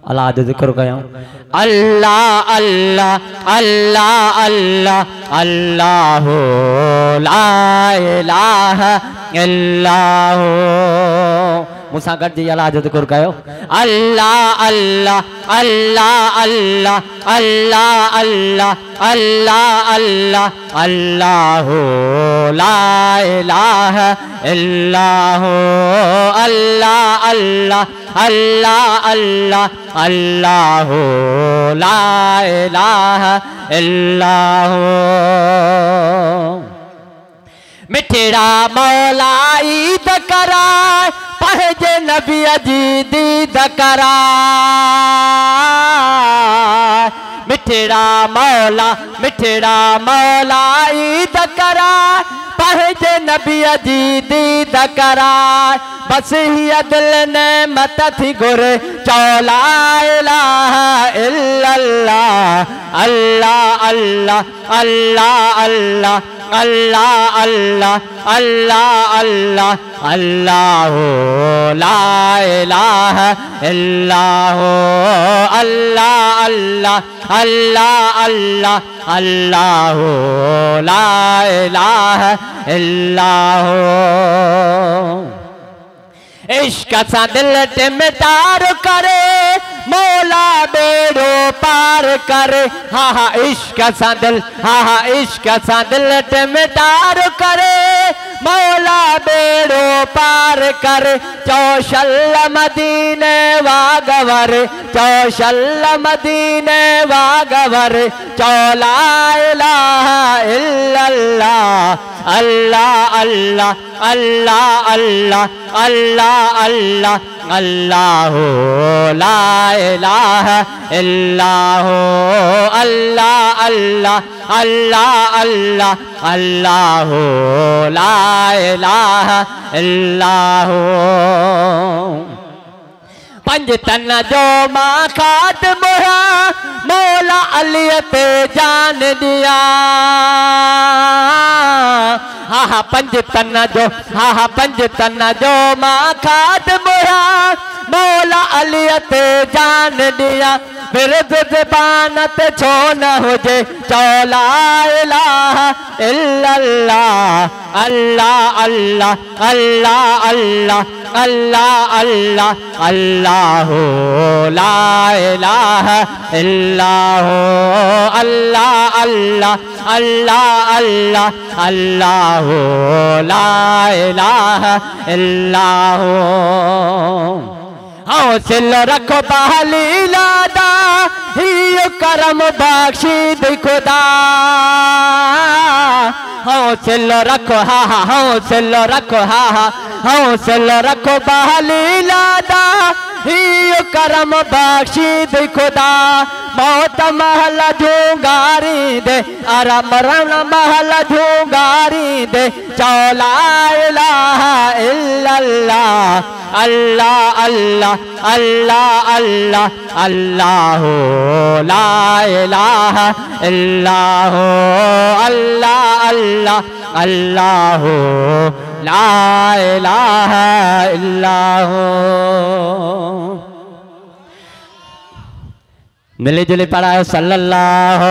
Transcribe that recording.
अल्लाह जो जिक्र कयूं अल्लाह अल्लाह अल्लाह अल्लाह अल्लाह ला इलाहा इल्लाहु मूसा गॾ जी अल्लाह जो जिक्र कयो अल्लाह अल्लाह अल्लाह अल्लाह अल्लाह अल्लाह अल्लाह अल्लाह अल्लाह ला इलाहा इल्लाहु अल्लाह अल्लाह अल्लाह अल्लाह अल्लाह ला इलाहा इल्लाहु मिठड़ा मौला ईद कराए पंहिंजे नबी जी दीद कराए मिठड़ा मौला ईद कराए पंहिंजे नबी जी दीद कराए बस ही दिल ने मत थी गुर चौला इलाहा इल्लल्लाह अल्लाह अल्लाह अल्लाह अल्लाह अल्लाह अल्लाह अल्लाह अल्लाह अल्लाह ला इलाहा इल्लाह अल्लाह अल्लाह अल्लाह अल्लाह अल्लाह ला इलाहा इल्लाह इश्क सा दिल टिमटार करे मौला बेड़ो पार करे हा हा इश्क सा दिल टिमटार करे मौला बेड़ो पार करे चौशल मदीने वागवर चौशल मदीने वागवर चौला इलाहा इल्लल्लाह अल्लाह अल्लाह अल्लाह अल्लाह अल्लाह अल्लाह अल्लाह ला इलाहा इल्लाह अल्लाह अल्लाह अल्लाह अल्लाह अल्लाह ला इलाहा इल्लाह पंज तन जो मां खाद मोहा मौला अली ते जान दिया हा हा पंज तन जो मां खाद मोहा मौला अली ते जान दिया फिर ज़बान ते छो न हुजे चौला इलाहा इल्लल्लाह अल्लाह अल्लाह अल्लाह अल्लाह अल्लाह अल्लाह अल्लाह ला इलाहा इल्लाह अल्लाह अल्लाह अल्लाह अल्लाह अल्लाह ला इलाहा इल्लाह हौसल रखो बहली लादा ही करम बख्शीद खुदा हौसल रखो हा हा हौसल रखो हा हा हौसल रखो बहली लादा ही करम बख्शीद खुदा मौत महल झूंगारी दे अरा मरण महल झूंगारी दे चौला इलाहा इल्लल्लाह अल्लाह अल्लाह अल्लाह अल्लाह अल्लाह ला इलाहा इल्लाह अल्लाह अल्लाह अल्लाह ला इलाहा इल्लाह मिले जुले पढ़ाओ सल्लल्लाहु